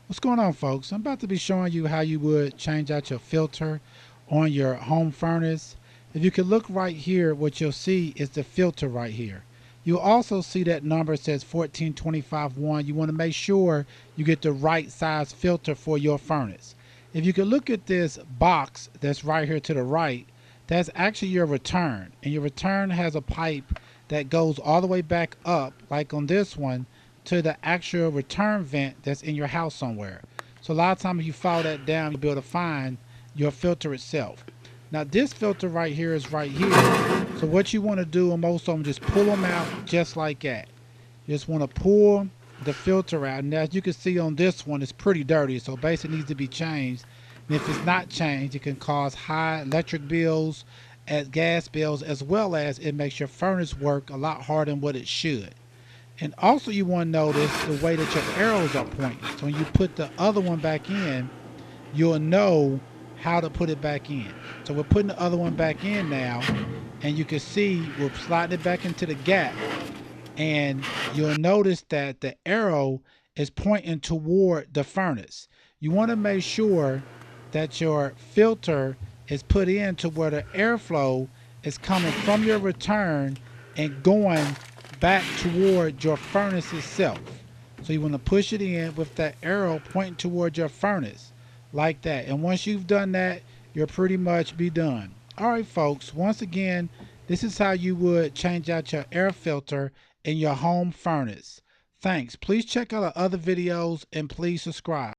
What's going on, folks? I'm about to be showing you how you would change out your filter on your home furnace. If you can look right here, what you'll see is the filter right here. You'll also see that number says 14251. You want to make sure you get the right size filter for your furnace. If you can look at this box that's right here to the right, that's actually your return. And your return has a pipe that goes all the way back up, like on this one, to the actual return vent that's in your house somewhere. So a lot of times if you follow that down, you'll be able to find your filter itself. Now this filter right here is right here. So what you want to do, and most of them just pull them out just like that. You just want to pull the filter out. And as you can see on this one, it's pretty dirty. So basically it needs to be changed. And if it's not changed, it can cause high electric bills, gas bills, as well as it makes your furnace work a lot harder than what it should. And also you want to notice the way that your arrows are pointing. So when you put the other one back in, you'll know how to put it back in. So we're putting the other one back in now, and you can see we're sliding it back into the gap. And you'll notice that the arrow is pointing toward the furnace. You want to make sure that your filter is put in to where the airflow is coming from your return and going back toward your furnace itself. So you want to push it in with that arrow pointing toward your furnace like that. And once you've done that, you'll pretty much be done. All right, folks, once again, this is how you would change out your air filter in your home furnace. Thanks. Please check out our other videos and please subscribe.